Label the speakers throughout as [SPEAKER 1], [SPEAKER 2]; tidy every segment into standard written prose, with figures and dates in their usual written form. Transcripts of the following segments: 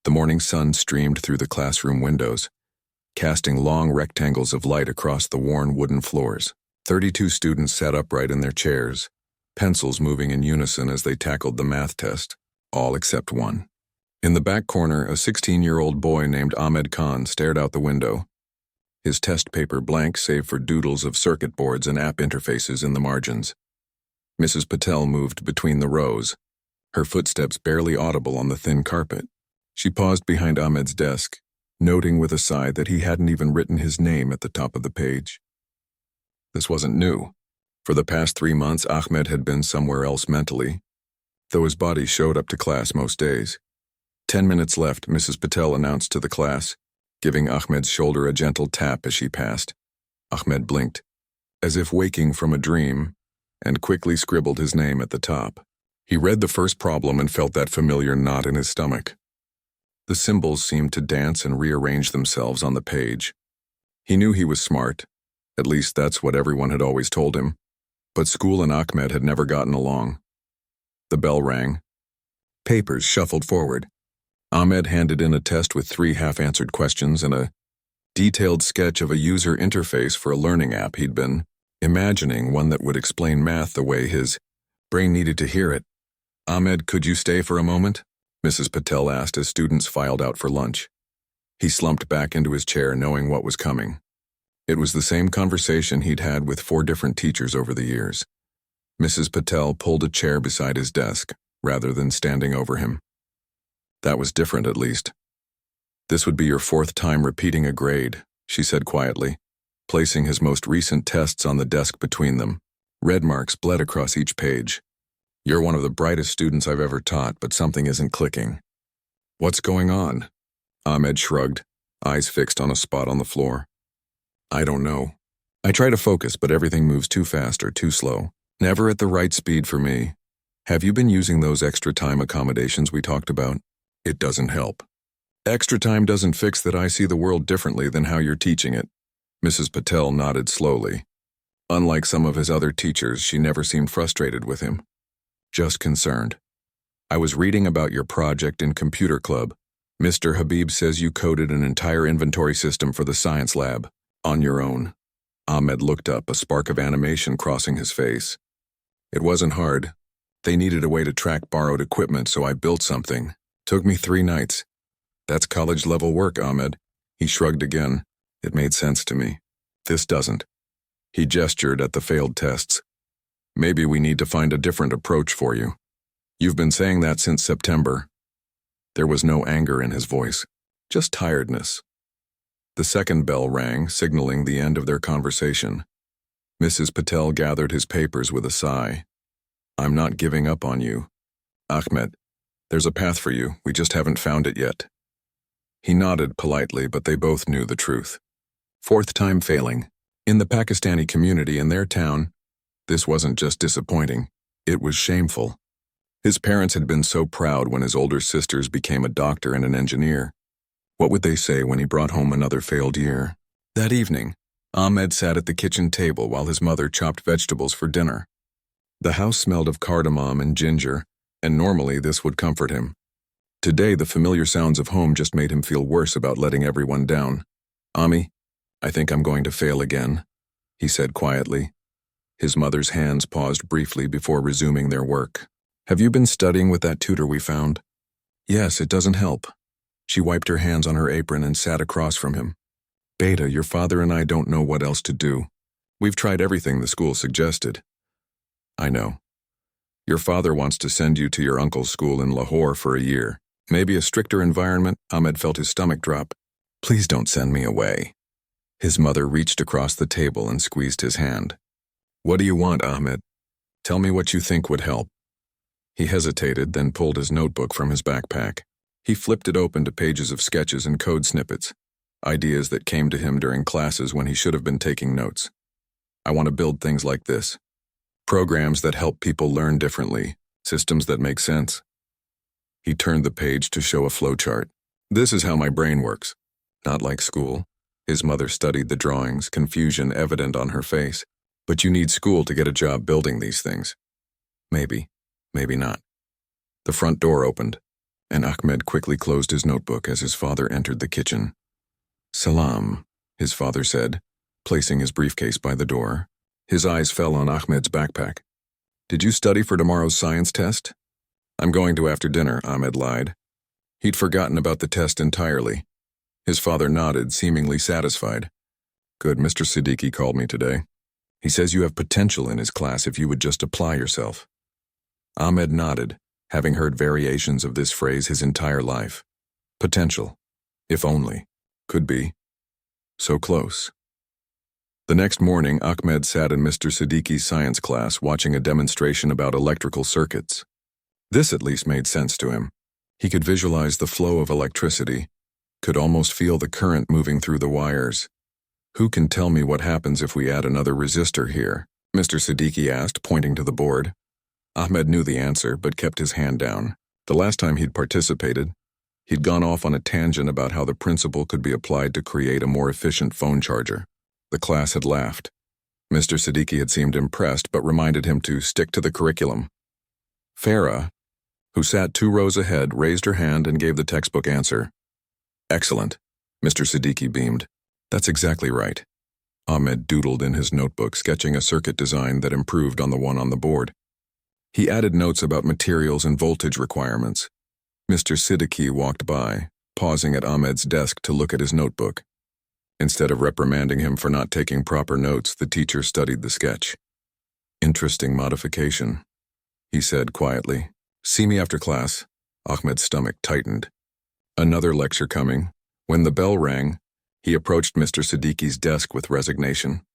[SPEAKER 1] The morning sun streamed through the classroom windows, casting long rectangles of light across the worn wooden floors. 32 students sat upright in their chairs, pencils moving in unison as they tackled the math test, all except one. In the back corner, a 16-year-old boy named Ahmed Khan stared out the window, his test paper blank save for doodles of circuit boards and app interfaces in the margins. Mrs. Patel moved between the rows, her footsteps barely audible on the thin carpet. She paused behind Ahmed's desk, noting with a sigh that he hadn't even written his name at the top of the page. This wasn't new. For the past 3 months, Ahmed had been somewhere else mentally, though his body showed up to class most days. 10 minutes left, Mrs. Patel announced to the class, giving Ahmed's shoulder a gentle tap as she passed. Ahmed blinked, as if waking from a dream, and quickly scribbled his name at the top. He read the first problem and felt that familiar knot in his stomach. The symbols seemed to dance and rearrange themselves on the page. He knew he was smart, at least that's what everyone had always told him, but school and Ahmed had never gotten along. The bell rang. Papers shuffled forward. Ahmed handed in a test with 3 half-answered questions and a detailed sketch of a user interface for a learning app he'd been imagining, one that would explain math the way his brain needed to hear it. "Ahmed, could you stay for a moment?" Mrs. Patel asked as students filed out for lunch. He slumped back into his chair, knowing what was coming. It was the same conversation he'd had with 4 different teachers over the years. Mrs. Patel pulled a chair beside his desk, rather than standing over him. That was different, at least. "This would be your 4th time repeating a grade," she said quietly, placing his most recent tests on the desk between them. Red marks bled across each page. "You're one of the brightest students I've ever taught, but something isn't clicking." "What's going on?" Ahmed shrugged, eyes fixed on a spot on the floor. "I don't know. I try to focus, but everything moves too fast or too slow. Never at the right speed for me. Have you been using those extra time accommodations we talked about?" "It doesn't help." "Extra time doesn't fix that I see the world differently than how you're teaching it." Mrs. Patel nodded slowly. Unlike some of his other teachers, she never seemed frustrated with him, just concerned. "I was reading about your project in computer club. Mr. Habib says you coded an entire inventory system for the science lab, on your own." Ahmed looked up, a spark of animation crossing his face. "It wasn't hard. They needed a way to track borrowed equipment, so I built something. Took me 3 nights. That's college-level work, Ahmed." He shrugged again. "It made sense to me. This doesn't." He gestured at the failed tests. "Maybe we need to find a different approach for you. You've been saying that since September." There was no anger in his voice, just tiredness. The second bell rang, signaling the end of their conversation. Mrs. Patel gathered his papers with a sigh. "I'm not giving up on you, Ahmed. There's a path for you, we just haven't found it yet." He nodded politely, but they both knew the truth. 4th time failing. In the Pakistani community in their town, this wasn't just disappointing, it was shameful. His parents had been so proud when his older sisters became a doctor and an engineer. What would they say when he brought home another failed year? That evening, Ahmed sat at the kitchen table while his mother chopped vegetables for dinner. The house smelled of cardamom and ginger, and normally this would comfort him. Today, the familiar sounds of home just made him feel worse about letting everyone down. "Ami, I think I'm going to fail again," he said quietly. His mother's hands paused briefly before resuming their work. "Have you been studying with that tutor we found?" "Yes, it doesn't help." She wiped her hands on her apron and sat across from him. "Beta, your father and I don't know what else to do. We've tried everything the school suggested." "I know. Your father wants to send you to your uncle's school in Lahore for a year. Maybe a stricter environment." Ahmed felt his stomach drop. "Please don't send me away." His mother reached across the table and squeezed his hand. "What do you want, Ahmed? Tell me what you think would help." He hesitated, then pulled his notebook from his backpack. He flipped it open to pages of sketches and code snippets, ideas that came to him during classes when he should have been taking notes. "I want to build things like this. Programs that help people learn differently, systems that make sense." He turned the page to show a flowchart. "This is how my brain works." "Not like school." His mother studied the drawings, confusion evident on her face. "But you need school to get a job building these things." "Maybe, maybe not." The front door opened. and Ahmed quickly closed his notebook as his father entered the kitchen. "Salam," his father said, placing his briefcase by the door. His eyes fell on Ahmed's backpack. "Did you study for tomorrow's science test?" "I'm going to after dinner," Ahmed lied. He'd forgotten about the test entirely. His father nodded, seemingly satisfied. "Good, Mr. Siddiqui called me today. He says you have potential in his class if you would just apply yourself." Ahmed nodded, having heard variations of this phrase his entire life. Potential. If only. Could be. So close. The next morning, Ahmed sat in Mr. Siddiqui's science class watching a demonstration about electrical circuits. This at least made sense to him. He could visualize the flow of electricity, could almost feel the current moving through the wires. "Who can tell me what happens if we add another resistor here?" Mr. Siddiqui asked, pointing to the board. Ahmed knew the answer, but kept his hand down. The last time he'd participated, he'd gone off on a tangent about how the principle could be applied to create a more efficient phone charger. The class had laughed. Mr. Siddiqui had seemed impressed, but reminded him to stick to the curriculum. Farah, who sat 2 rows ahead, raised her hand and gave the textbook answer. "Excellent," Mr. Siddiqui beamed. "That's exactly right." Ahmed doodled in his notebook, sketching a circuit design that improved on the one on the board. He added notes about materials and voltage requirements. Mr. Siddiqui walked by, pausing at Ahmed's desk to look at his notebook. Instead of reprimanding him for not taking proper notes, the teacher studied the sketch. "Interesting modification," he said quietly. "See me after class." Ahmed's stomach tightened. Another lecture coming. When the bell rang, he approached Mr. Siddiqui's desk with resignation.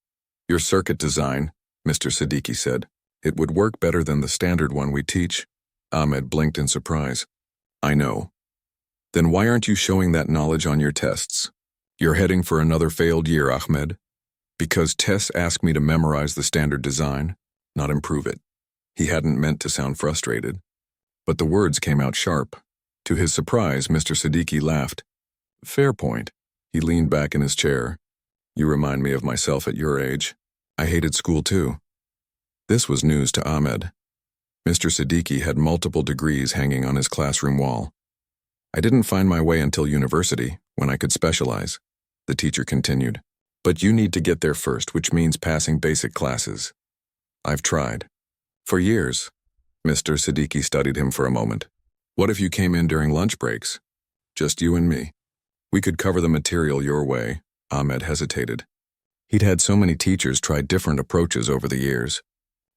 [SPEAKER 1] "Your circuit design," Mr. Siddiqui said. "It would work better than the standard one we teach." Ahmed blinked in surprise. "I know. Then why aren't you showing that knowledge on your tests?" "You're heading for another failed year, Ahmed." "Because tests ask me to memorize the standard design, not improve it." He hadn't meant to sound frustrated, but the words came out sharp. To his surprise, Mr. Siddiqui laughed. "Fair point." He leaned back in his chair. "You remind me of myself at your age. I hated school too." This was news to Ahmed. Mr. Siddiqui had multiple degrees hanging on his classroom wall. "I didn't find my way until university, when I could specialize," the teacher continued. "But you need to get there first, which means passing basic classes." "I've tried." "For years." Mr. Siddiqui studied him for a moment. "What if you came in during lunch breaks? Just you and me. We could cover the material your way." Ahmed hesitated. He'd had so many teachers try different approaches over the years.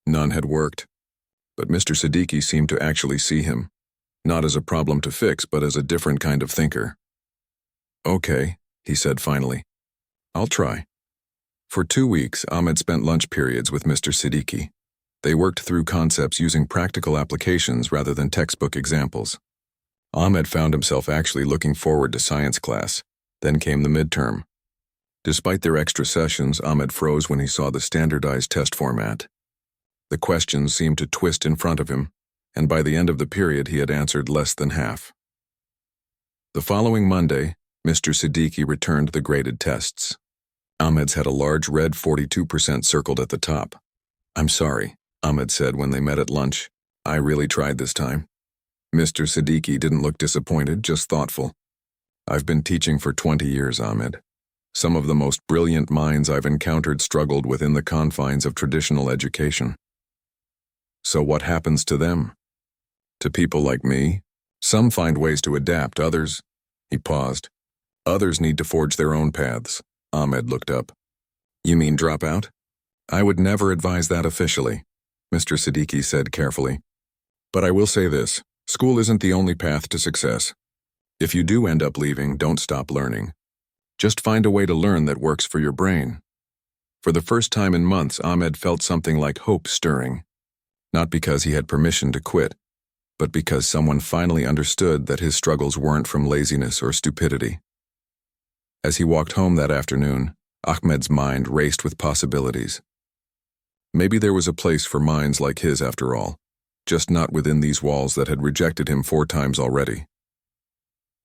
[SPEAKER 1] None had worked. But Mr. Siddiqui seemed to actually see him, not as a problem to fix, but as a different kind of thinker. "Okay," he said finally. "I'll try." For 2 weeks, Ahmed spent lunch periods with Mr. Siddiqui. They worked through concepts using practical applications rather than textbook examples. Ahmed found himself actually looking forward to science class. Then came the midterm. Despite their extra sessions, Ahmed froze when he saw the standardized test format. The questions seemed to twist in front of him, and by the end of the period he had answered less than half. The following Monday, Mr. Siddiqui returned the graded tests. Ahmed's had a large red 42% circled at the top. "I'm sorry," Ahmed said when they met at lunch. "I really tried this time." Mr. Siddiqui didn't look disappointed, just thoughtful. "I've been teaching for 20 years, Ahmed. Some of the most brilliant minds I've encountered struggled within the confines of traditional education. So what happens to them? To people like me? Some find ways to adapt, others—" He paused. "Others need to forge their own paths." Ahmed looked up. "You mean drop out?" "I would never advise that officially," Mr. Siddiqui said carefully. "But I will say this. School isn't the only path to success. If you do end up leaving, don't stop learning. Just find a way to learn that works for your brain." For the first time in months, Ahmed felt something like hope stirring. Not because he had permission to quit, but because someone finally understood that his struggles weren't from laziness or stupidity. As he walked home that afternoon, Ahmed's mind raced with possibilities. Maybe there was a place for minds like his after all, just not within these walls that had rejected him 4 times already.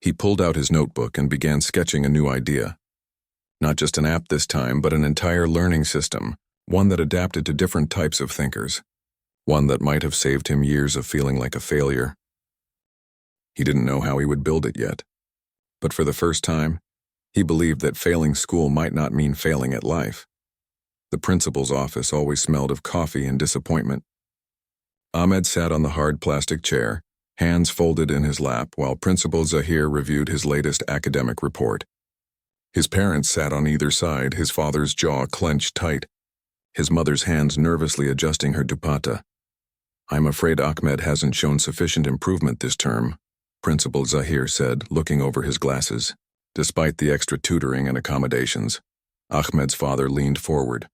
[SPEAKER 1] He pulled out his notebook and began sketching a new idea. Not just an app this time, but an entire learning system, one that adapted to different types of thinkers, one that might have saved him years of feeling like a failure. He didn't know how he would build it yet. But for the first time, he believed that failing school might not mean failing at life. The principal's office always smelled of coffee and disappointment. Ahmed sat on the hard plastic chair, hands folded in his lap, while Principal Zahir reviewed his latest academic report. His parents sat on either side, his father's jaw clenched tight, his mother's hands nervously adjusting her dupatta. "I'm afraid Ahmed hasn't shown sufficient improvement this term," Principal Zahir said, looking over his glasses. Despite the extra tutoring and accommodations, Ahmed's father leaned forward.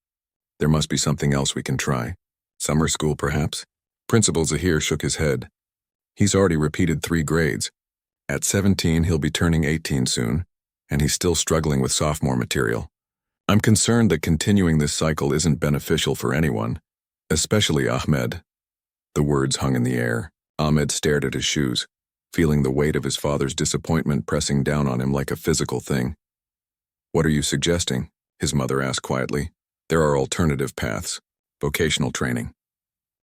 [SPEAKER 1] "There must be something else we can try. Summer school, perhaps?" Principal Zahir shook his head. "He's already repeated 3 grades. At 17, he'll be turning 18 soon, and he's still struggling with sophomore material. I'm concerned that continuing this cycle isn't beneficial for anyone, especially Ahmed." The words hung in the air. Ahmed stared at his shoes, feeling the weight of his father's disappointment pressing down on him like a physical thing. "What are you suggesting?" his mother asked quietly. "There are alternative paths. Vocational training.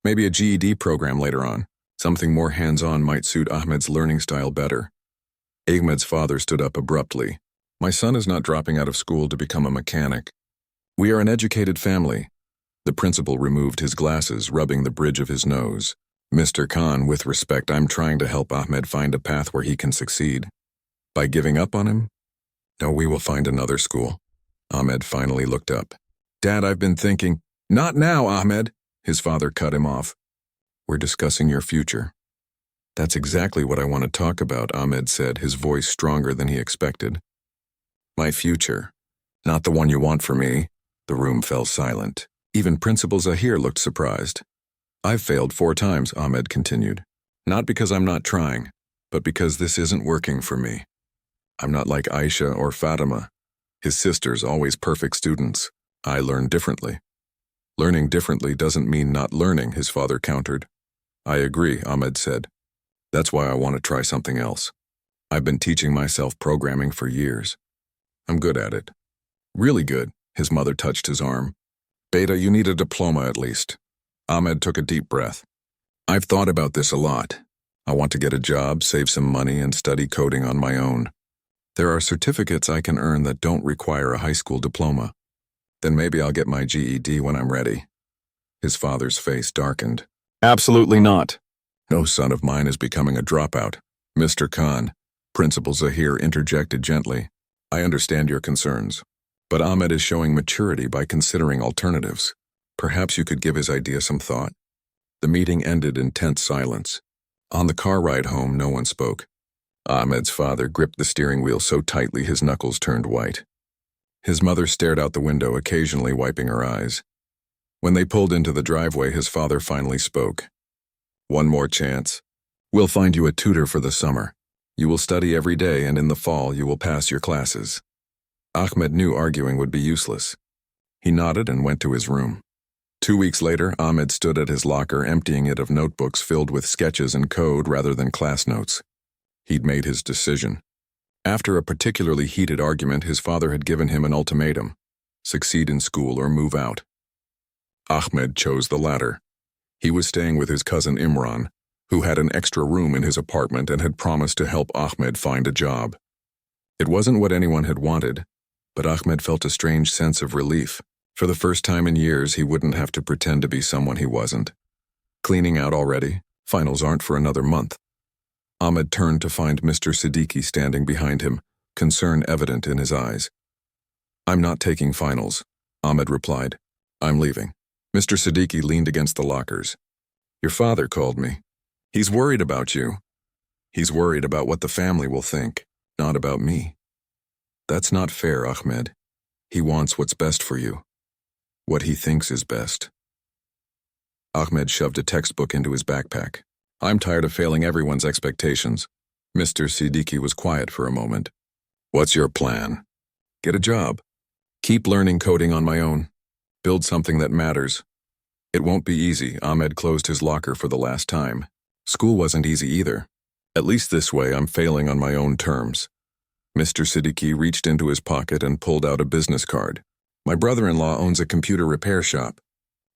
[SPEAKER 1] Maybe a GED program later on. Something more hands-on might suit Ahmed's learning style better." Ahmed's father stood up abruptly. "My son is not dropping out of school to become a mechanic. We are an educated family." The principal removed his glasses, rubbing the bridge of his nose. "Mr. Khan, with respect, I'm trying to help Ahmed find a path where he can succeed. By giving up on him? No, we will find another school." Ahmed finally looked up. "Dad, I've been thinking—" "Not now, Ahmed," his father cut him off. "We're discussing your future." "That's exactly what I want to talk about," Ahmed said, his voice stronger than he expected. "My future. Not the one you want for me." The room fell silent. Even Principal Zahir looked surprised. "I've failed 4 times, Ahmed continued. "Not because I'm not trying, but because this isn't working for me. I'm not like Aisha or Fatima, his sisters, always perfect students. I learn differently." "Learning differently doesn't mean not learning," his father countered. "I agree," Ahmed said. "That's why I want to try something else. I've been teaching myself programming for years. I'm good at it. Really good." His mother touched his arm. "Beta, you need a diploma at least." Ahmed took a deep breath. "I've thought about this a lot. I want to get a job, save some money, and study coding on my own. There are certificates I can earn that don't require a high school diploma. Then maybe I'll get my GED when I'm ready." His father's face darkened. "Absolutely not. No son of mine is becoming a dropout." "Mr. Khan," Principal Zahir interjected gently, "I understand your concerns, but Ahmed is showing maturity by considering alternatives. Perhaps you could give his idea some thought." The meeting ended in tense silence. On the car ride home, no one spoke. Ahmed's father gripped the steering wheel so tightly his knuckles turned white. His mother stared out the window, occasionally wiping her eyes. When they pulled into the driveway, his father finally spoke. "One more chance. We'll find you a tutor for the summer. You will study every day, and in the fall you will pass your classes." Ahmed knew arguing would be useless. He nodded and went to his room. 2 weeks later, Ahmed stood at his locker, emptying it of notebooks filled with sketches and code rather than class notes. He'd made his decision. After a particularly heated argument, his father had given him an ultimatum: succeed in school or move out. Ahmed chose the latter. He was staying with his cousin Imran, who had an extra room in his apartment and had promised to help Ahmed find a job. It wasn't what anyone had wanted, but Ahmed felt a strange sense of relief. For the first time in years, he wouldn't have to pretend to be someone he wasn't. Cleaning out already? Finals aren't for another month. Ahmed turned to find Mr. Siddiqui standing behind him, concern evident in his eyes. "I'm not taking finals," Ahmed replied. "I'm leaving." Mr. Siddiqui leaned against the lockers. "Your father called me. He's worried about you. He's worried about what the family will think, not about me." "That's not fair, Ahmed. He wants what's best for you. What he thinks is best." Ahmed shoved a textbook into his backpack. "I'm tired of failing everyone's expectations." Mr. Siddiqui was quiet for a moment. "What's your plan?" "Get a job. Keep learning coding on my own. Build something that matters." It won't be easy. Ahmed closed his locker for the last time. School wasn't easy either. "At least this way I'm failing on my own terms." Mr. Siddiqui reached into his pocket and pulled out a business card. "My brother-in-law owns a computer repair shop.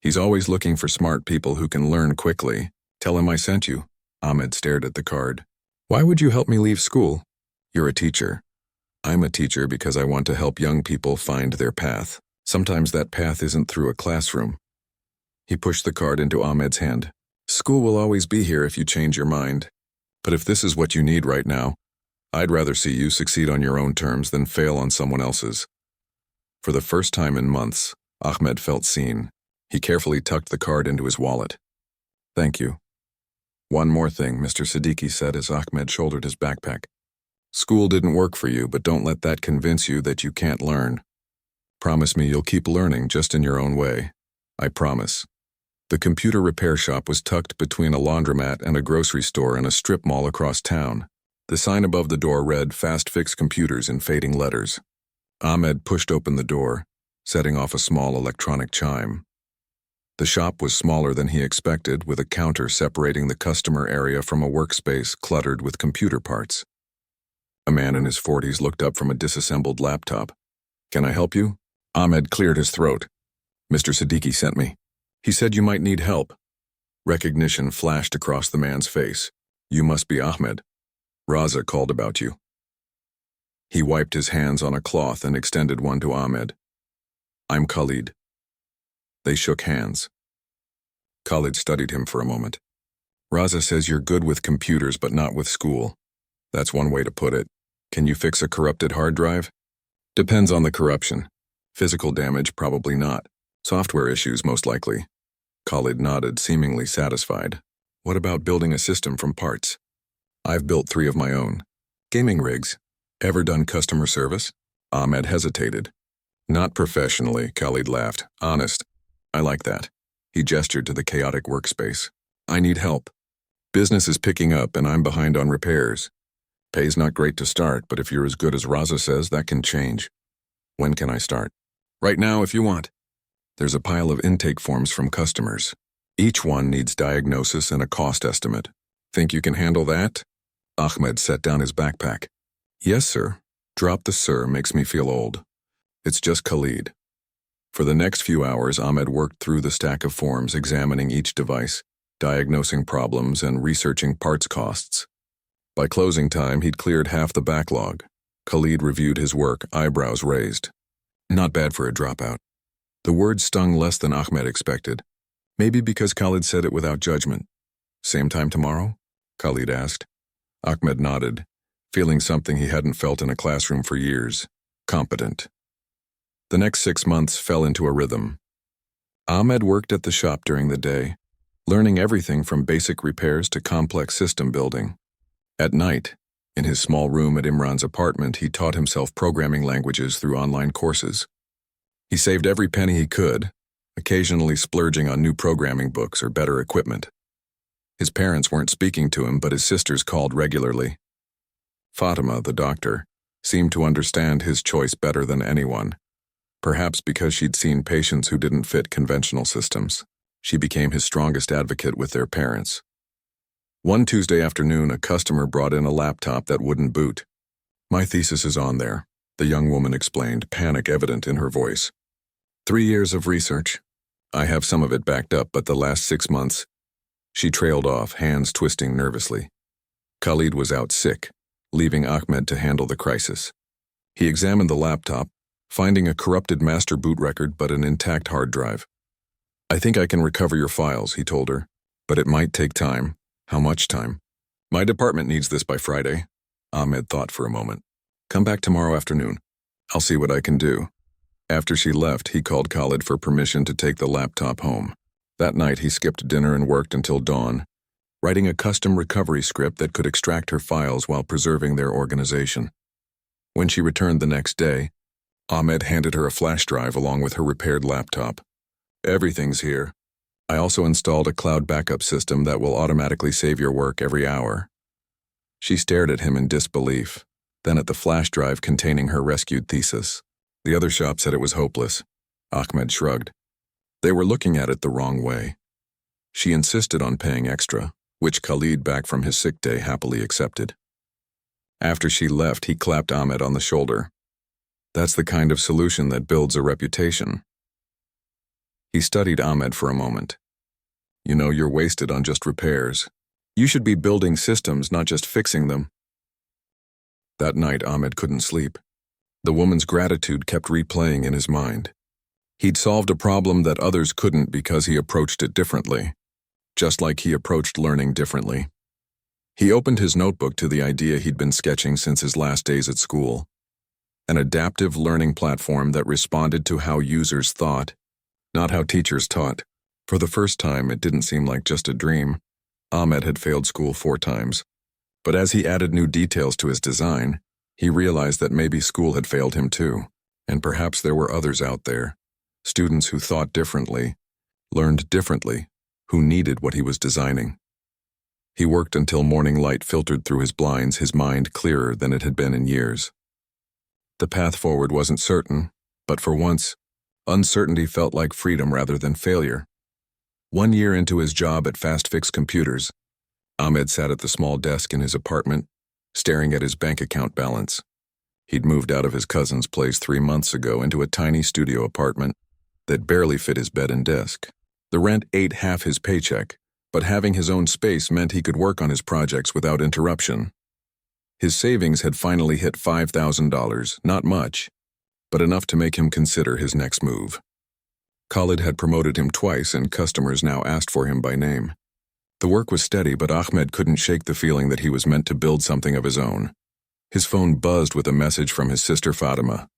[SPEAKER 1] He's always looking for smart people who can learn quickly. Tell him I sent you." Ahmed stared at the card. Why would you help me leave school? You're a teacher. I'm a teacher because I want to help young people find their path. Sometimes that path isn't through a classroom. He pushed the card into Ahmed's hand. School will always be here if you change your mind. But if this is what you need right now, I'd rather see you succeed on your own terms than fail on someone else's. For the first time in months, Ahmed felt seen. He carefully tucked the card into his wallet. Thank you. One more thing, Mr. Siddiqui said as Ahmed shouldered his backpack. School didn't work for you, but don't let that convince you that you can't learn. Promise me you'll keep learning just in your own way. I promise. The computer repair shop was tucked between a laundromat and a grocery store in a strip mall across town. The sign above the door read Fast Fix Computers in fading letters. Ahmed pushed open the door, setting off a small electronic chime. The shop was smaller than he expected, with a counter separating the customer area from a workspace cluttered with computer parts. A man in his 40s looked up from a disassembled laptop. Can I help you? Ahmed cleared his throat. Mr. Siddiqui sent me. He said you might need help. Recognition flashed across the man's face. You must be Ahmed. Raza called about you. He wiped his hands on a cloth and extended one to Ahmed. I'm Khalid. They shook hands. Khalid studied him for a moment. Raza says you're good with computers but not with school. That's one way to put it. Can you fix a corrupted hard drive? Depends on the corruption. Physical damage, probably not. Software issues, most likely. Khalid nodded, seemingly satisfied. What about building a system from parts? I've built 3 of my own. Gaming rigs. Ever done customer service? Ahmed hesitated. Not professionally, Khalid laughed. Honest. I like that. He gestured to the chaotic workspace. I need help. Business is picking up and I'm behind on repairs. Pay's not great to start, but if you're as good as Raza says, that can change. When can I start? Right now, if you want. There's a pile of intake forms from customers. Each one needs diagnosis and a cost estimate. Think you can handle that? Ahmed set down his backpack. Yes, sir. Drop the sir makes me feel old. It's just Khalid. For the next few hours, Ahmed worked through the stack of forms, examining each device, diagnosing problems, and researching parts costs. By closing time, he'd cleared half the backlog. Khalid reviewed his work, eyebrows raised. Not bad for a dropout. The words stung less than Ahmed expected. Maybe because Khalid said it without judgment. Same time tomorrow? Khalid asked. Ahmed nodded, feeling something he hadn't felt in a classroom for years. Competent. The next 6 months fell into a rhythm. Ahmed worked at the shop during the day, learning everything from basic repairs to complex system building. At night, in his small room at Imran's apartment, he taught himself programming languages through online courses. He saved every penny he could, occasionally splurging on new programming books or better equipment. His parents weren't speaking to him, but his sisters called regularly. Fatima, the doctor, seemed to understand his choice better than anyone. Perhaps because she'd seen patients who didn't fit conventional systems. She became his strongest advocate with their parents. One Tuesday afternoon, a customer brought in a laptop that wouldn't boot. My thesis is on there, the young woman explained, panic evident in her voice. 3 years of research. I have some of it backed up, but the last 6 months. She trailed off, hands twisting nervously. Khalid was out sick, leaving Ahmed to handle the crisis. He examined the laptop, finding a corrupted master boot record but an intact hard drive. I think I can recover your files, he told her, but it might take time. How much time? My department needs this by Friday. Ahmed thought for a moment. Come back tomorrow afternoon. I'll see what I can do. After she left, he called Khalid for permission to take the laptop home. That night, he skipped dinner and worked until dawn, writing a custom recovery script that could extract her files while preserving their organization. When she returned the next day, Ahmed handed her a flash drive along with her repaired laptop. Everything's here. I also installed a cloud backup system that will automatically save your work every hour. She stared at him in disbelief, then at the flash drive containing her rescued thesis. The other shop said it was hopeless. Ahmed shrugged. They were looking at it the wrong way. She insisted on paying extra, which Khalid, back from his sick day, happily accepted. After she left, he clapped Ahmed on the shoulder. That's the kind of solution that builds a reputation. He studied Ahmed for a moment. You know, you're wasted on just repairs. You should be building systems, not just fixing them. That night, Ahmed couldn't sleep. The woman's gratitude kept replaying in his mind. He'd solved a problem that others couldn't because he approached it differently, just like he approached learning differently. He opened his notebook to the idea he'd been sketching since his last days at school. An adaptive learning platform that responded to how users thought, not how teachers taught. For the first time, it didn't seem like just a dream. Ahmed had failed school 4 times. But as he added new details to his design, he realized that maybe school had failed him too, and perhaps there were others out there, students who thought differently, learned differently, who needed what he was designing. He worked until morning light filtered through his blinds, his mind clearer than it had been in years. The path forward wasn't certain, but for once, uncertainty felt like freedom rather than failure. 1 year into his job at Fast Fix Computers, Ahmed sat at the small desk in his apartment, staring at his bank account balance. He'd moved out of his cousin's place 3 months ago into a tiny studio apartment that barely fit his bed and desk. The rent ate half his paycheck, but having his own space meant he could work on his projects without interruption. His savings had finally hit $5,000, not much, but enough to make him consider his next move. Khalid had promoted him twice, and customers now asked for him by name. The work was steady, but Ahmed couldn't shake the feeling that he was meant to build something of his own. His phone buzzed with a message from his sister Fatima.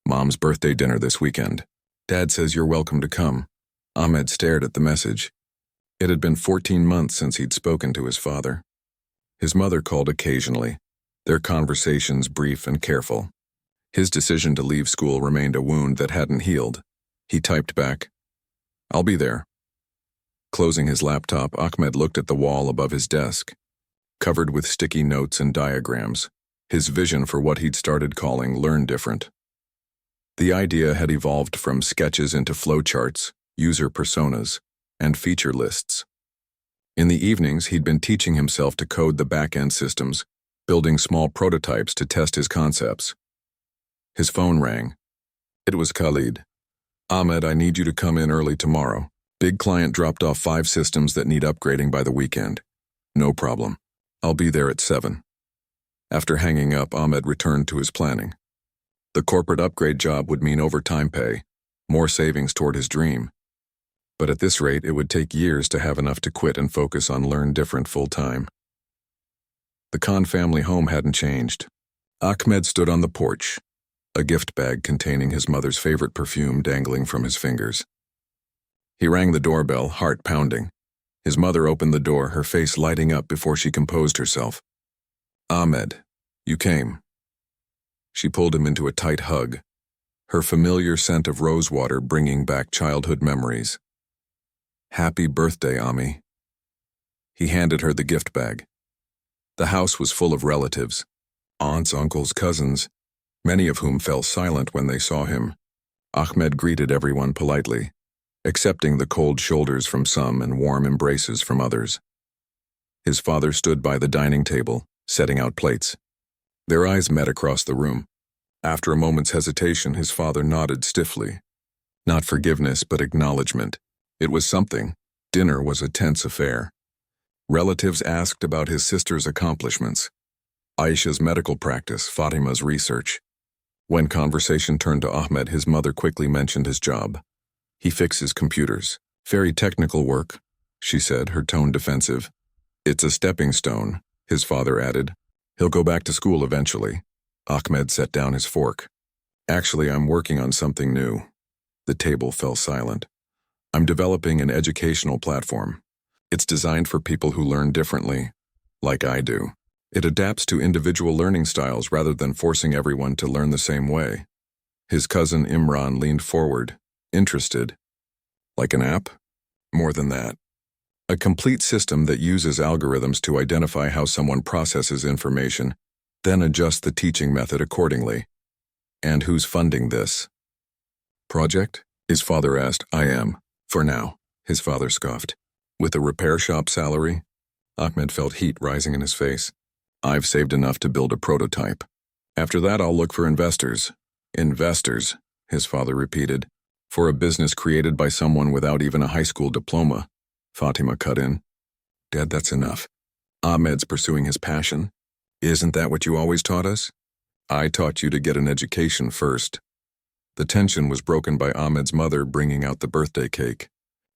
[SPEAKER 1] "Mom's birthday dinner this weekend. Dad says you're welcome to come." Ahmed stared at the message. It had been 14 months since he'd spoken to his father. His mother called occasionally, their conversations brief and careful. His decision to leave school remained a wound that hadn't healed. He typed back, "I'll be there." Closing his laptop, Ahmed looked at the wall above his desk, covered with sticky notes and diagrams, his vision for what he'd started calling Learn Different. The idea had evolved from sketches into flowcharts, user personas, and feature lists. In the evenings, he'd been teaching himself to code the back-end systems, building small prototypes to test his concepts. His phone rang. It was Khalid. "Ahmed, I need you to come in early tomorrow. Big client dropped off 5 systems that need upgrading by the weekend." "No problem. I'll be there at 7. After hanging up, Ahmed returned to his planning. The corporate upgrade job would mean overtime pay, more savings toward his dream. But at this rate, it would take years to have enough to quit and focus on Learn Different full-time. The Khan family home hadn't changed. Ahmed stood on the porch, a gift bag containing his mother's favorite perfume dangling from his fingers. He rang the doorbell, heart pounding. His mother opened the door, her face lighting up before she composed herself. "Ahmed, you came." She pulled him into a tight hug, her familiar scent of rosewater bringing back childhood memories. "Happy birthday, Ami." He handed her the gift bag. The house was full of relatives, aunts, uncles, cousins, many of whom fell silent when they saw him. Ahmed greeted everyone politely, accepting the cold shoulders from some and warm embraces from others. His father stood by the dining table, setting out plates. Their eyes met across the room. After a moment's hesitation, his father nodded stiffly. Not forgiveness, but acknowledgement. It was something. Dinner was a tense affair. Relatives asked about his sister's accomplishments, Aisha's medical practice, Fatima's research. When conversation turned to Ahmed, his mother quickly mentioned his job. "He fixes computers. Very technical work," she said, her tone defensive. "It's a stepping stone," his father added. "He'll go back to school eventually." Ahmed set down his fork. "Actually, I'm working on something new." The table fell silent. "I'm developing an educational platform. It's designed for people who learn differently, like I do. It adapts to individual learning styles rather than forcing everyone to learn the same way." His cousin Imran leaned forward, interested. "Like an app?" "More than that. A complete system that uses algorithms to identify how someone processes information, then adjust the teaching method accordingly." "And who's funding this project?" his father asked. "I am, for now," his father scoffed. "With a repair shop salary?" Ahmed felt heat rising in his face. "I've saved enough to build a prototype. After that, I'll look for investors." "Investors," his father repeated. "For a business created by someone without even a high school diploma," Fatima cut in. Dad, that's enough. Ahmed's pursuing his passion. Isn't that what you always taught us? I taught you to get an education first. The tension was broken by Ahmed's mother bringing out the birthday cake.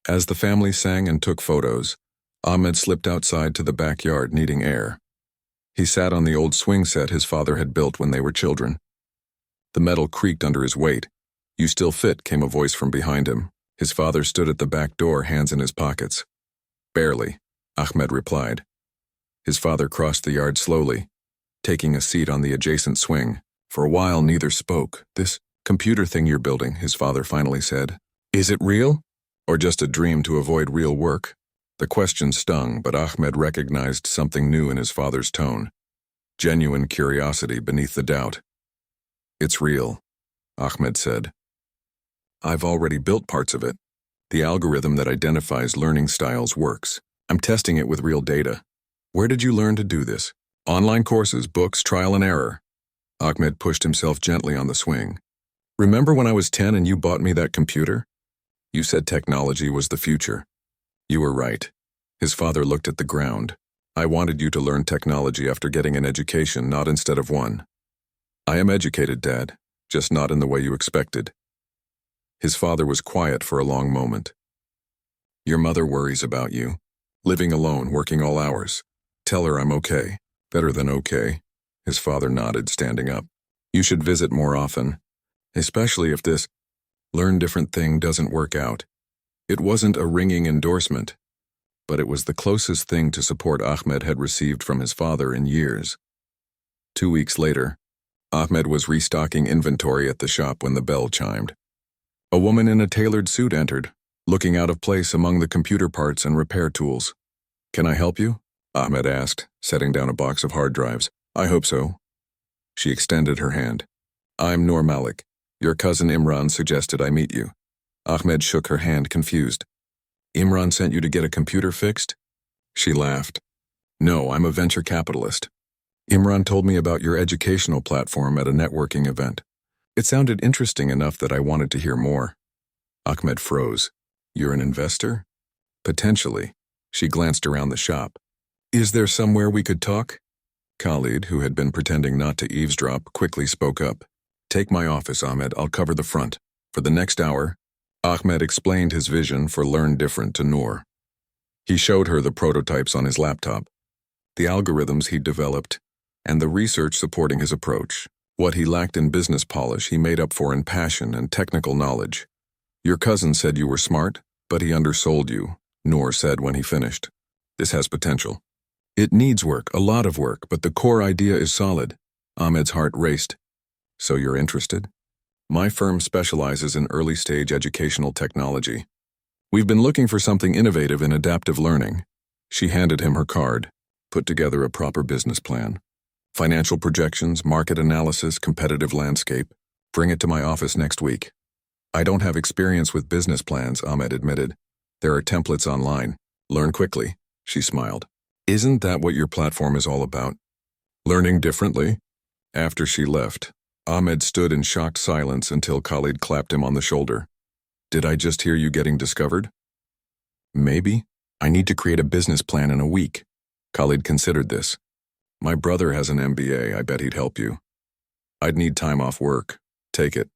[SPEAKER 1] As the family sang and took photos, Ahmed slipped outside to the backyard needing air. He sat on the old swing set his father had built when they were children. The metal creaked under his weight. "You still fit," came a voice from behind him. His father stood at the back door, hands in his pockets. "Barely," Ahmed replied. His father crossed the yard slowly, taking a seat on the adjacent swing. For a while, neither spoke. "This computer thing you're building," his father finally said. "Is it real? Or just a dream to avoid real work?" The question stung, but Ahmed recognized something new in his father's tone. Genuine curiosity beneath the doubt. "It's real," Ahmed said. "I've already built parts of it. The algorithm that identifies learning styles works. I'm testing it with real data." "Where did you learn to do this? Online courses, books, trial and error?" Ahmed pushed himself gently on the swing. "Remember when I was 10 and you bought me that computer? You said technology was the future. You were right." His father looked at the ground. "I wanted you to learn technology after getting an education, not instead of one." "I am educated, Dad, just not in the way you expected." His father was quiet for a long moment. "Your mother worries about you. Living alone, working all hours. Tell her I'm okay." "Better than okay," his father nodded, standing up. "You should visit more often, especially if this learn different thing doesn't work out." It wasn't a ringing endorsement, but it was the closest thing to support Ahmed had received from his father in years. 2 weeks later, Ahmed was restocking inventory at the shop when the bell chimed. A woman in a tailored suit entered, looking out of place among the computer parts and repair tools. "Can I help you?" Ahmed asked, setting down a box of hard drives. "I hope so." She extended her hand. "I'm Noor Malik. Your cousin Imran suggested I meet you." Ahmed shook her hand, confused. "Imran sent you to get a computer fixed?" She laughed. "No, I'm a venture capitalist. Imran told me about your educational platform at a networking event. It sounded interesting enough that I wanted to hear more." Ahmed froze. "You're an investor?" "Potentially." She glanced around the shop. "Is there somewhere we could talk?" Khalid, who had been pretending not to eavesdrop, quickly spoke up. "Take my office, Ahmed. I'll cover the front." For the next hour, Ahmed explained his vision for Learn Different to Noor. He showed her the prototypes on his laptop, the algorithms he'd developed, and the research supporting his approach. What he lacked in business polish, he made up for in passion and technical knowledge. "Your cousin said you were smart, but he undersold you," Noor said when he finished. "This has potential. It needs work, a lot of work, but the core idea is solid." Ahmed's heart raced. "So you're interested?" "My firm specializes in early-stage educational technology. We've been looking for something innovative in adaptive learning." She handed him her card. "Put together a proper business plan. Financial projections, market analysis, competitive landscape. Bring it to my office next week." "I don't have experience with business plans," Ahmed admitted. "There are templates online. Learn quickly," she smiled. "Isn't that what your platform is all about? Learning differently?" After she left, Ahmed stood in shocked silence until Khalid clapped him on the shoulder. "Did I just hear you getting discovered?" "Maybe. I need to create a business plan in a week." Khalid considered this. "My brother has an MBA. I bet he'd help you." "I'd need time off work." "Take it.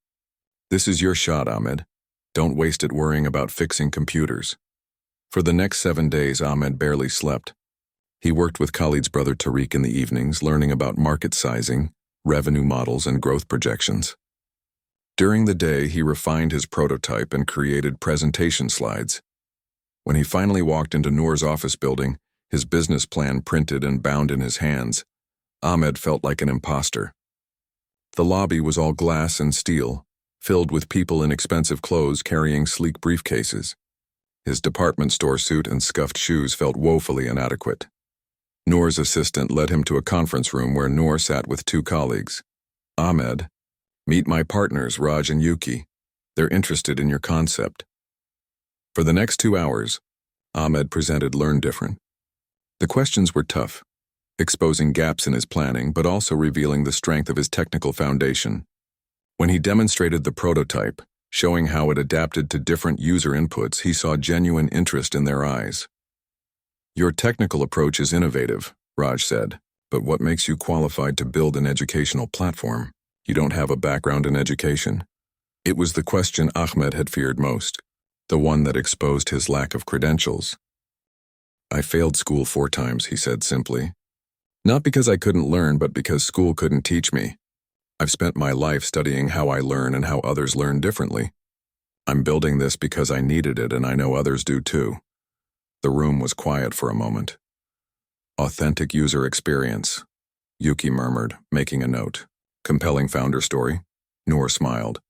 [SPEAKER 1] This is your shot, Ahmed. Don't waste it worrying about fixing computers." For the next 7 days, Ahmed barely slept. He worked with Khalid's brother Tariq in the evenings, learning about market sizing, revenue models, and growth projections. During the day, he refined his prototype and created presentation slides. When he finally walked into Noor's office building, his business plan printed and bound in his hands, Ahmed felt like an imposter. The lobby was all glass and steel, filled with people in expensive clothes carrying sleek briefcases. His department store suit and scuffed shoes felt woefully inadequate. Noor's assistant led him to a conference room where Noor sat with 2 colleagues. "Ahmed, meet my partners, Raj and Yuki. They're interested in your concept." For the next 2 hours, Ahmed presented Learn Different. The questions were tough, exposing gaps in his planning but also revealing the strength of his technical foundation. When he demonstrated the prototype, showing how it adapted to different user inputs, he saw genuine interest in their eyes. Your technical approach is innovative, Raj said, but what makes you qualified to build an educational platform? You don't have a background in education. It was the question Ahmed had feared most, the one that exposed his lack of credentials. I failed school 4 times, he said simply. Not because I couldn't learn, but because school couldn't teach me. I've spent my life studying how I learn and how others learn differently. I'm building this because I needed it, and I know others do too. The room was quiet for a moment. Authentic user experience, Yuki murmured, making a note. Compelling founder story. Noor smiled.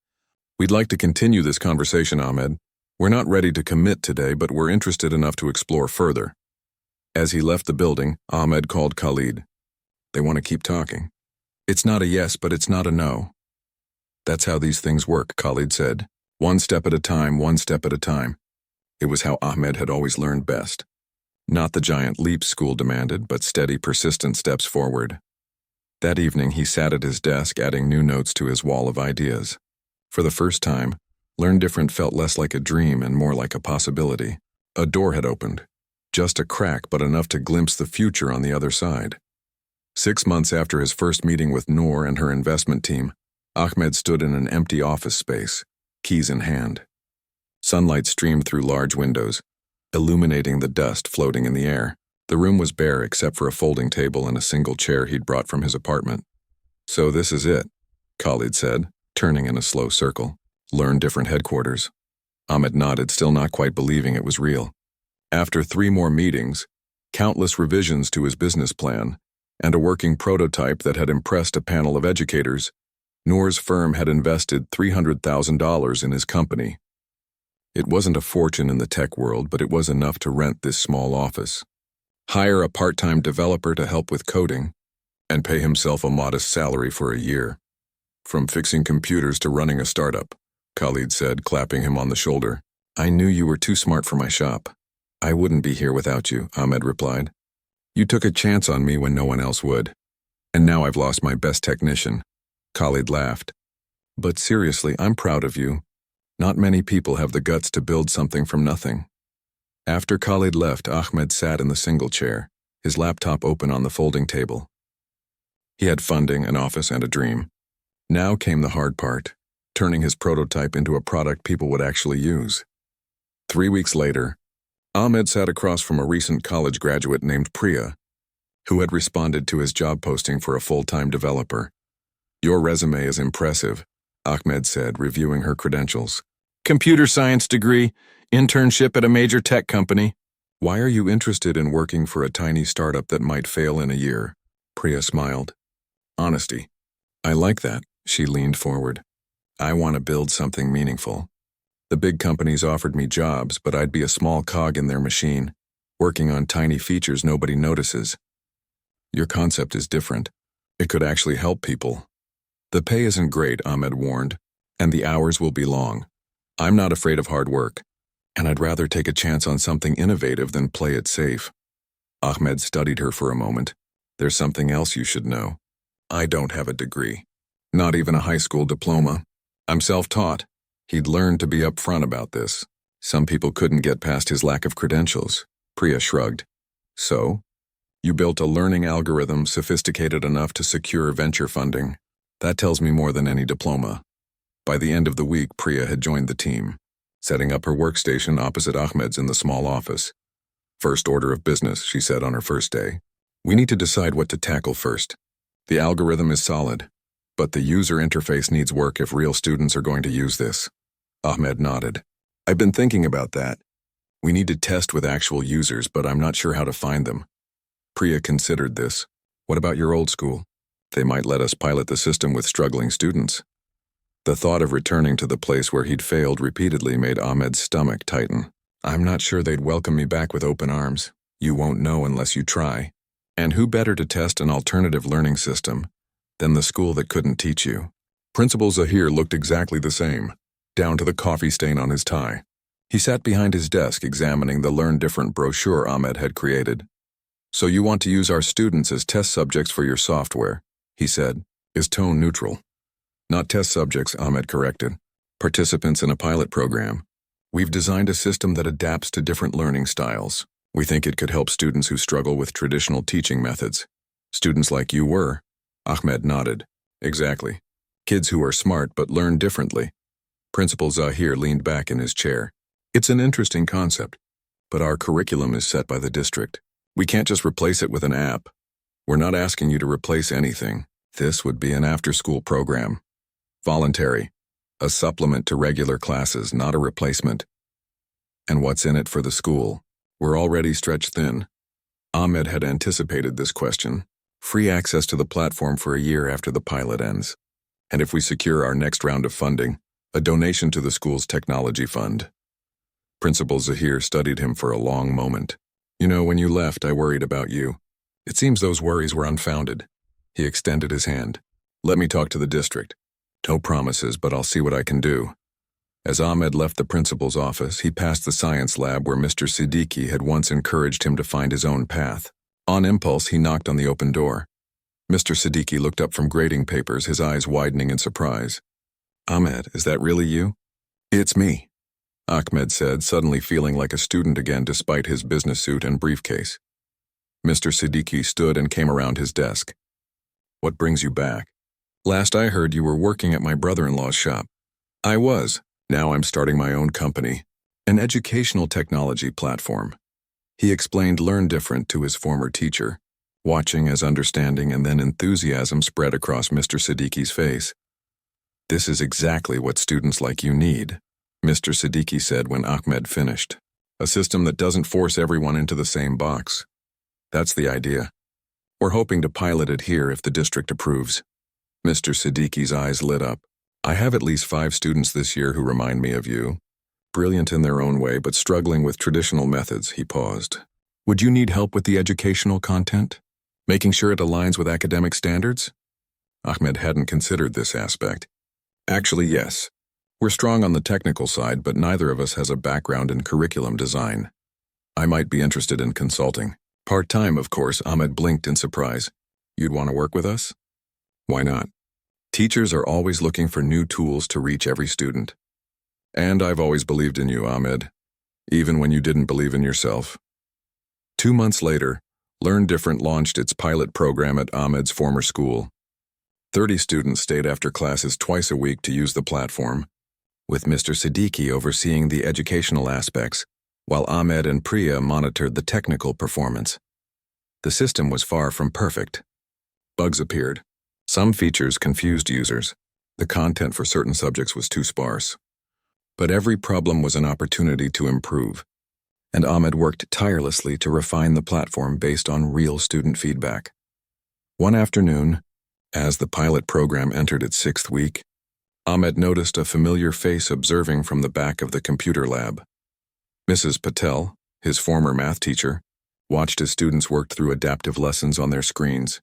[SPEAKER 1] We'd like to continue this conversation, Ahmed. We're not ready to commit today, but we're interested enough to explore further. As he left the building, Ahmed called Khalid. They want to keep talking. It's not a yes, but it's not a no. That's how these things work, Khalid said. One step at a time, one step at a time. It was how Ahmed had always learned best. Not the giant leaps school demanded, but steady, persistent steps forward. That evening, he sat at his desk, adding new notes to his wall of ideas. For the first time, Learn Different felt less like a dream and more like a possibility. A door had opened. Just a crack, but enough to glimpse the future on the other side. 6 months after his first meeting with Noor and her investment team, Ahmed stood in an empty office space, keys in hand. Sunlight streamed through large windows, illuminating the dust floating in the air. The room was bare except for a folding table and a single chair he'd brought from his apartment. So this is it, Khalid said, turning in a slow circle. Learn Different headquarters. Ahmed nodded, still not quite believing it was real. After 3 more meetings, countless revisions to his business plan, and a working prototype that had impressed a panel of educators, Noor's firm had invested $300,000 in his company. It wasn't a fortune in the tech world, but it was enough to rent this small office, hire a part-time developer to help with coding, and pay himself a modest salary for a year. From fixing computers to running a startup, Khalid said, clapping him on the shoulder. I knew you were too smart for my shop. I wouldn't be here without you, Ahmed replied. You took a chance on me when no one else would. And now I've lost my best technician. Khalid laughed. But seriously, I'm proud of you. Not many people have the guts to build something from nothing. After Khalid left, Ahmed sat in the single chair, his laptop open on the folding table. He had funding, an office, and a dream. Now came the hard part, turning his prototype into a product people would actually use. 3 weeks later, Ahmed sat across from a recent college graduate named Priya, who had responded to his job posting for a full-time developer. Your resume is impressive, Ahmed said, reviewing her credentials. Computer science degree, internship at a major tech company. Why are you interested in working for a tiny startup that might fail in a year? Priya smiled. Honesty. I like that, she leaned forward. I want to build something meaningful. The big companies offered me jobs, but I'd be a small cog in their machine, working on tiny features nobody notices. Your concept is different. It could actually help people. The pay isn't great, Ahmed warned, and the hours will be long. I'm not afraid of hard work, and I'd rather take a chance on something innovative than play it safe. Ahmed studied her for a moment. There's something else you should know. I don't have a degree. Not even a high school diploma. I'm self-taught. He'd learned to be upfront about this. Some people couldn't get past his lack of credentials. Priya shrugged. So? You built a learning algorithm sophisticated enough to secure venture funding. That tells me more than any diploma. By the end of the week, Priya had joined the team, setting up her workstation opposite Ahmed's in the small office. First order of business, she said on her first day. We need to decide what to tackle first. The algorithm is solid, but the user interface needs work if real students are going to use this. Ahmed nodded. I've been thinking about that. We need to test with actual users, but I'm not sure how to find them. Priya considered this. What about your old school? They might let us pilot the system with struggling students. The thought of returning to the place where he'd failed repeatedly made Ahmed's stomach tighten. I'm not sure they'd welcome me back with open arms. You won't know unless you try. And who better to test an alternative learning system than the school that couldn't teach you? Principal Zahir looked exactly the same, down to the coffee stain on his tie. He sat behind his desk examining the Learn Different brochure Ahmed had created. So you want to use our students as test subjects for your software, he said, his tone neutral. Not test subjects, Ahmed corrected. Participants in a pilot program. We've designed a system that adapts to different learning styles. We think it could help students who struggle with traditional teaching methods. Students like you were. Ahmed nodded. Exactly. Kids who are smart but learn differently. Principal Zahir leaned back in his chair. It's an interesting concept, but our curriculum is set by the district. We can't just replace it with an app. We're not asking you to replace anything. This would be an after-school program. Voluntary. A supplement to regular classes, not a replacement. And what's in it for the school? We're already stretched thin. Ahmed had anticipated this question. Free access to the platform for a year after the pilot ends. And if we secure our next round of funding, a donation to the school's technology fund. Principal Zahir studied him for a long moment. You know, when you left, I worried about you. It seems those worries were unfounded. He extended his hand. Let me talk to the district. No promises, but I'll see what I can do. As Ahmed left the principal's office, he passed the science lab where Mr. Siddiqui had once encouraged him to find his own path. On impulse, he knocked on the open door. Mr. Siddiqui looked up from grading papers, his eyes widening in surprise. Ahmed, is that really you? It's me, Ahmed said, suddenly feeling like a student again despite his business suit and briefcase. Mr. Siddiqui stood and came around his desk. What brings you back? Last I heard you were working at my brother-in-law's shop. I was. Now I'm starting my own company, an educational technology platform. He explained Learn Different to his former teacher, watching as understanding and then enthusiasm spread across Mr. Siddiqui's face. This is exactly what students like you need, Mr. Siddiqui said when Ahmed finished. A system that doesn't force everyone into the same box. That's the idea. We're hoping to pilot it here if the district approves. Mr. Siddiqui's eyes lit up. I have at least 5 students this year who remind me of you. Brilliant in their own way, but struggling with traditional methods, he paused. Would you need help with the educational content? Making sure it aligns with academic standards? Ahmed hadn't considered this aspect. Actually, yes. We're strong on the technical side, but neither of us has a background in curriculum design. I might be interested in consulting. Part-time, of course. Ahmed blinked in surprise. You'd want to work with us? Why not? Teachers are always looking for new tools to reach every student. And I've always believed in you, Ahmed, even when you didn't believe in yourself. 2 months later, Learn Different launched its pilot program at Ahmed's former school. 30 students stayed after classes twice a week to use the platform, with Mr. Siddiqui overseeing the educational aspects, while Ahmed and Priya monitored the technical performance. The system was far from perfect. Bugs appeared. Some features confused users. The content for certain subjects was too sparse. But every problem was an opportunity to improve, and Ahmed worked tirelessly to refine the platform based on real student feedback. One afternoon, as the pilot program entered its 6th week, Ahmed noticed a familiar face observing from the back of the computer lab. Mrs. Patel, his former math teacher, watched as students worked through adaptive lessons on their screens.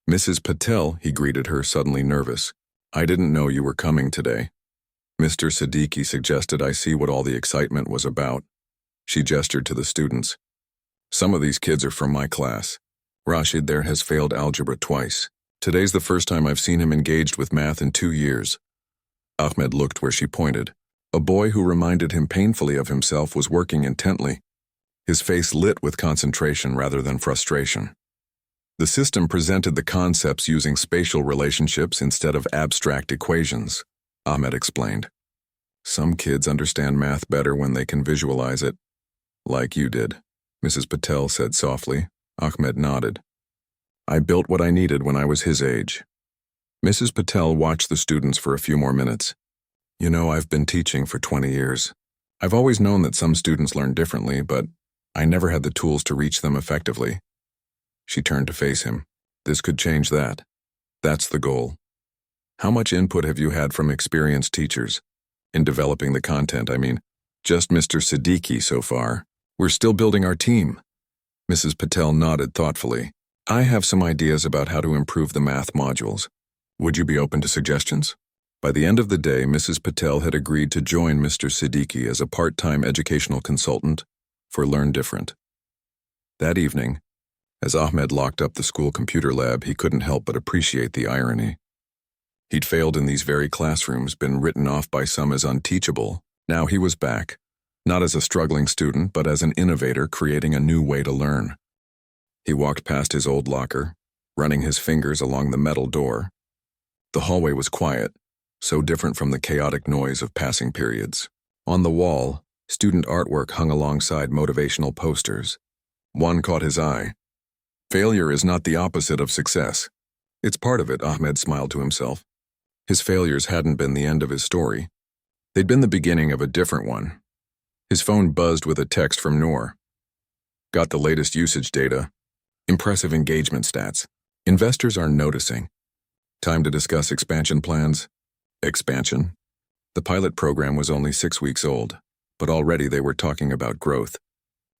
[SPEAKER 1] Mrs. Patel, he greeted her, suddenly nervous. I didn't know you were coming today. Mr. Siddiqui suggested I see what all the excitement was about. She gestured to the students. Some of these kids are from my class. Rashid there has failed algebra twice. Today's the first time I've seen him engaged with math in 2 years. Ahmed looked where she pointed. A boy who reminded him painfully of himself was working intently. His face lit with concentration rather than frustration. The system presented the concepts using spatial relationships instead of abstract equations, Ahmed explained. Some kids understand math better when they can visualize it. Like you did, Mrs. Patel said softly. Ahmed nodded. I built what I needed when I was his age. Mrs. Patel watched the students for a few more minutes. You know, I've been teaching for 20 years. I've always known that some students learn differently, but I never had the tools to reach them effectively. She turned to face him. This could change that. That's the goal. How much input have you had from experienced teachers? In developing the content, I mean, just Mr. Siddiqui so far. We're still building our team. Mrs. Patel nodded thoughtfully. I have some ideas about how to improve the math modules. Would you be open to suggestions? By the end of the day, Mrs. Patel had agreed to join Mr. Siddiqui as a part-time educational consultant for Learn Different. That evening, as Ahmed locked up the school computer lab, he couldn't help but appreciate the irony. He'd failed in these very classrooms, been written off by some as unteachable. Now he was back, not as a struggling student, but as an innovator creating a new way to learn. He walked past his old locker, running his fingers along the metal door. The hallway was quiet, so different from the chaotic noise of passing periods. On the wall, student artwork hung alongside motivational posters. One caught his eye. "Failure is not the opposite of success. It's part of it," Ahmed smiled to himself. His failures hadn't been the end of his story. They'd been the beginning of a different one. His phone buzzed with a text from Noor. "Got the latest usage data. Impressive engagement stats. Investors are noticing. Time to discuss expansion plans." Expansion? The pilot program was only 6 weeks old, but already they were talking about growth.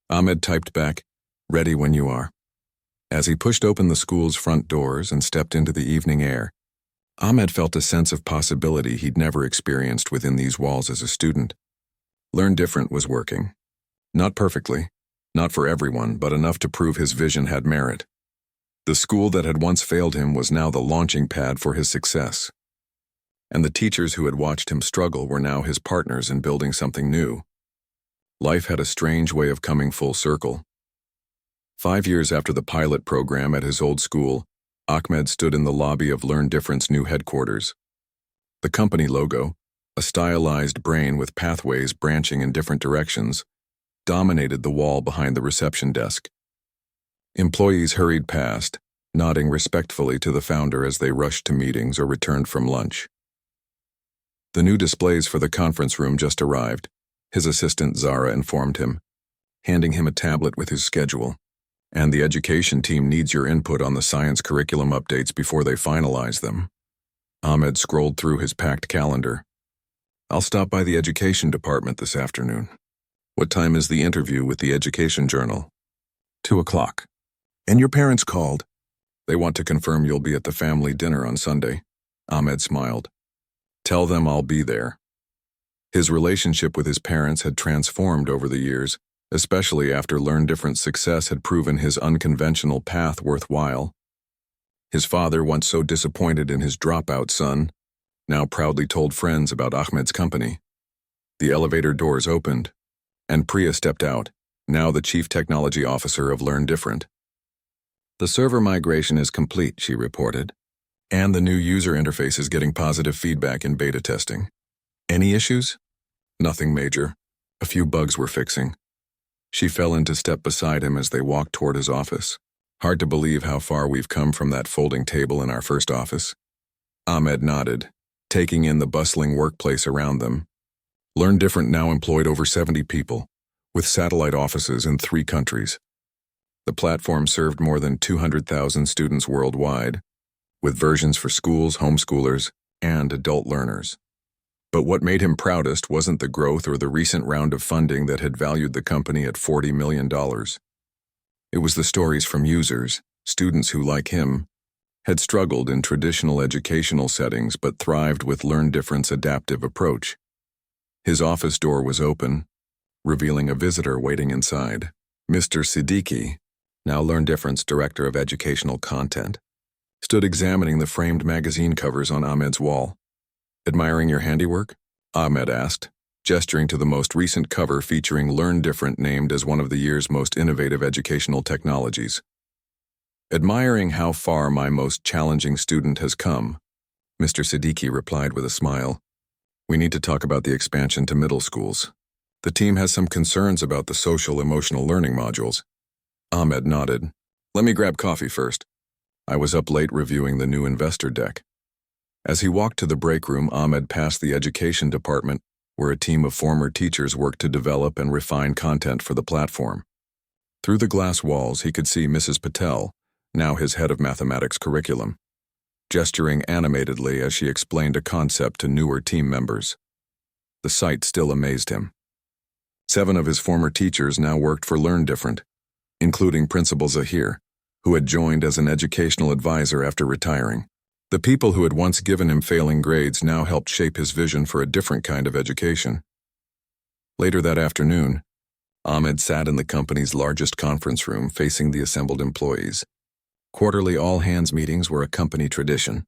[SPEAKER 1] Ahmed typed back, "Ready when you are." As he pushed open the school's front doors and stepped into the evening air, Ahmed felt a sense of possibility he'd never experienced within these walls as a student. Learn Different was working. Not perfectly, not for everyone, but enough to prove his vision had merit. The school that had once failed him was now the launching pad for his success. And the teachers who had watched him struggle were now his partners in building something new. Life had a strange way of coming full circle. 5 years after the pilot program at his old school, Ahmed stood in the lobby of Learn Different's new headquarters. The company logo, a stylized brain with pathways branching in different directions, dominated the wall behind the reception desk. Employees hurried past, nodding respectfully to the founder as they rushed to meetings or returned from lunch. The new displays for the conference room just arrived, his assistant Zara informed him, handing him a tablet with his schedule. "And the education team needs your input on the science curriculum updates before they finalize them." Ahmed scrolled through his packed calendar. "I'll stop by the education department this afternoon." "What time is the interview with the education journal?" 2 o'clock. "And your parents called?" "They want to confirm you'll be at the family dinner on Sunday." Ahmed smiled. "Tell them I'll be there." His relationship with his parents had transformed over the years, especially after Learn Different's success had proven his unconventional path worthwhile. His father, once so disappointed in his dropout son, now proudly told friends about Ahmed's company. The elevator doors opened, and Priya stepped out, now the chief technology officer of Learn Different. "The server migration is complete," she reported, "and the new user interface is getting positive feedback in beta testing. Any issues?" "Nothing major. A few bugs we're fixing." She fell into step beside him as they walked toward his office. "Hard to believe how far we've come from that folding table in our first office." Ahmed nodded, taking in the bustling workplace around them. Learn Different now employed over 70 people, with satellite offices in 3 countries. The platform served more than 200,000 students worldwide, with versions for schools, homeschoolers, and adult learners. But what made him proudest wasn't the growth or the recent round of funding that had valued the company at $40 million. It was the stories from users, students who, like him, had struggled in traditional educational settings but thrived with Learn Different's adaptive approach. His office door was open, revealing a visitor waiting inside. Mr. Siddiqui, now Learn Different's Director of Educational Content, stood examining the framed magazine covers on Ahmed's wall. "Admiring your handiwork?" Ahmed asked, gesturing to the most recent cover featuring Learn Different named as one of the year's most innovative educational technologies. "Admiring how far my most challenging student has come," Mr. Siddiqui replied with a smile. "We need to talk about the expansion to middle schools. The team has some concerns about the social-emotional learning modules." Ahmed nodded. "Let me grab coffee first. I was up late reviewing the new investor deck." As he walked to the break room, Ahmed passed the education department, where a team of former teachers worked to develop and refine content for the platform. Through the glass walls, he could see Mrs. Patel, now his head of mathematics curriculum, gesturing animatedly as she explained a concept to newer team members. The sight still amazed him. 7 of his former teachers now worked for Learn Different, including Principal Zahir, who had joined as an educational advisor after retiring. The people who had once given him failing grades now helped shape his vision for a different kind of education. Later that afternoon, Ahmed sat in the company's largest conference room facing the assembled employees. Quarterly all-hands meetings were a company tradition,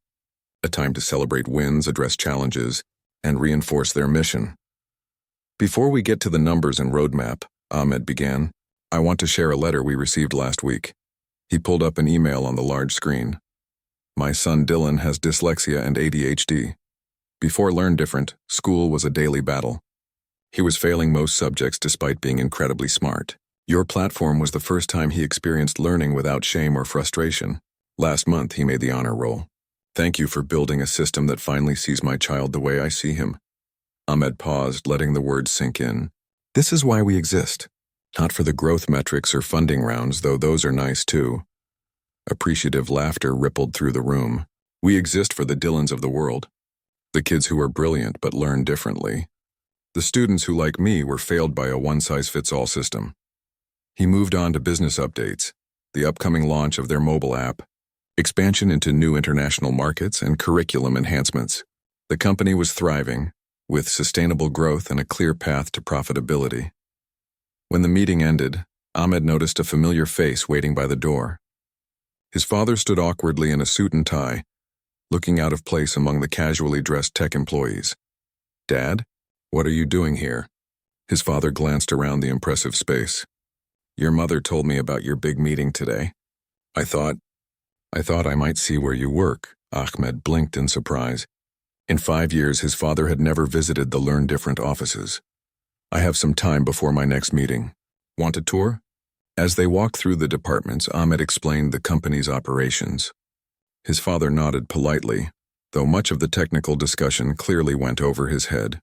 [SPEAKER 1] a time to celebrate wins, address challenges, and reinforce their mission. Before we get to the numbers and roadmap, Ahmed began, I want to share a letter we received last week. He pulled up an email on the large screen. My son Dylan has dyslexia and ADHD. Before Learn Different, school was a daily battle. He was failing most subjects despite being incredibly smart. Your platform was the first time he experienced learning without shame or frustration. Last month, he made the honor roll. Thank you for building a system that finally sees my child the way I see him. Ahmed paused, letting the words sink in. This is why we exist. Not for the growth metrics or funding rounds, though those are nice too. Appreciative laughter rippled through the room. We exist for the Dylans of the world. The kids who are brilliant but learn differently. The students who, like me, were failed by a one-size-fits-all system. He moved on to business updates, the upcoming launch of their mobile app, expansion into new international markets, and curriculum enhancements. The company was thriving, with sustainable growth and a clear path to profitability. When the meeting ended, Ahmed noticed a familiar face waiting by the door. His father stood awkwardly in a suit and tie, looking out of place among the casually dressed tech employees. Dad, what are you doing here? His father glanced around the impressive space. Your mother told me about your big meeting today. I thought I might see where you work. Ahmed blinked in surprise. In 5 years, his father had never visited the Learn Different offices. I have some time before my next meeting. Want a tour? As they walked through the departments, Ahmed explained the company's operations. His father nodded politely, though much of the technical discussion clearly went over his head.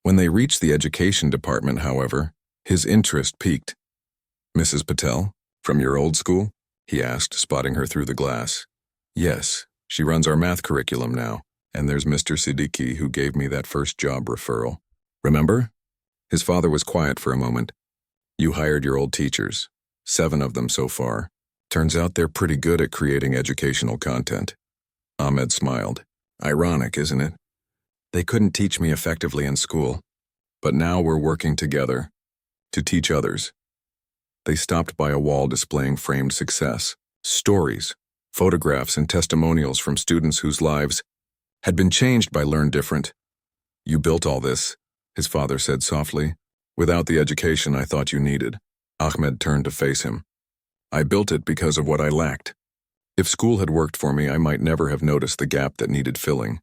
[SPEAKER 1] When they reached the education department, however, his interest piqued. Mrs. Patel, from your old school? He asked, spotting her through the glass. Yes, she runs our math curriculum now, and there's Mr. Siddiqui who gave me that first job referral. Remember? His father was quiet for a moment. You hired your old teachers, 7 of them so far. Turns out they're pretty good at creating educational content. Ahmed smiled. Ironic, isn't it? They couldn't teach me effectively in school, but now we're working together to teach others. They stopped by a wall displaying framed success, stories, photographs, and testimonials from students whose lives had been changed by Learn Different. You built all this, his father said softly, without the education I thought you needed. Ahmed turned to face him. I built it because of what I lacked. If school had worked for me, I might never have noticed the gap that needed filling.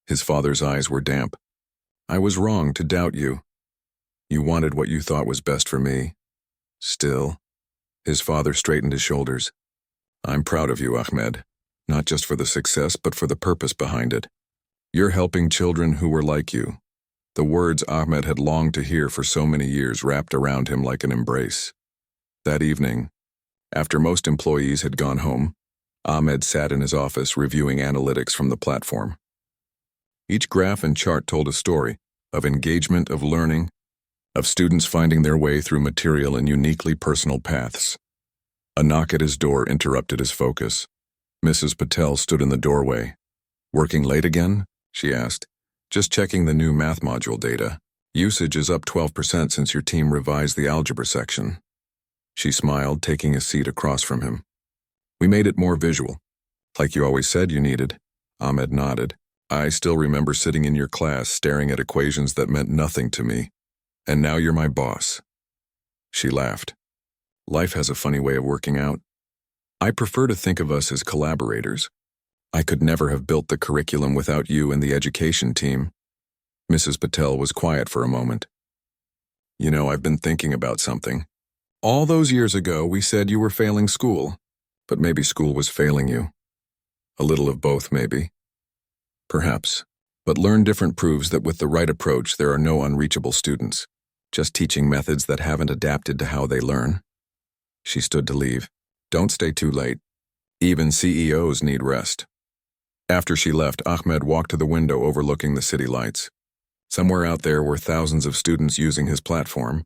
[SPEAKER 1] His father's eyes were damp. I was wrong to doubt you. You wanted what you thought was best for me. Still, his father straightened his shoulders. I'm proud of you, Ahmed, not just for the success, but for the purpose behind it. You're helping children who were like you. The words Ahmed had longed to hear for so many years wrapped around him like an embrace. That evening, after most employees had gone home, Ahmed sat in his office reviewing analytics from the platform. Each graph and chart told a story of engagement, of learning, of students finding their way through material in uniquely personal paths. A knock at his door interrupted his focus. Mrs. Patel stood in the doorway. Working late again? She asked. Just checking the new math module data. Usage is up 12% since your team revised the algebra section. She smiled, taking a seat across from him. We made it more visual. Like you always said you needed. Ahmed nodded. I still remember sitting in your class staring at equations that meant nothing to me. And now you're my boss. She laughed. Life has a funny way of working out. I prefer to think of us as collaborators. I could never have built the curriculum without you and the education team. Mrs. Patel was quiet for a moment. You know, I've been thinking about something. All those years ago, we said you were failing school, but maybe school was failing you. A little of both, maybe. Perhaps. But Learn Different proves that with the right approach, there are no unreachable students, just teaching methods that haven't adapted to how they learn. She stood to leave. Don't stay too late. Even CEOs need rest. After she left, Ahmed walked to the window overlooking the city lights. Somewhere out there were thousands of students using his platform,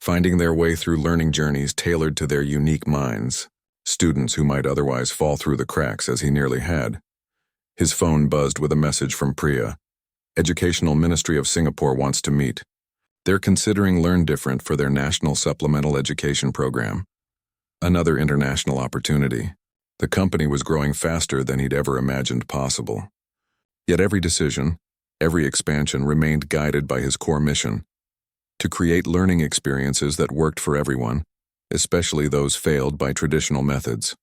[SPEAKER 1] finding their way through learning journeys tailored to their unique minds, students who might otherwise fall through the cracks as he nearly had. His phone buzzed with a message from Priya. Educational Ministry of Singapore wants to meet. They're considering Learn Different for their National Supplemental Education Program. Another international opportunity. The company was growing faster than he'd ever imagined possible. Yet every decision, every expansion remained guided by his core mission, to create learning experiences that worked for everyone, especially those failed by traditional methods.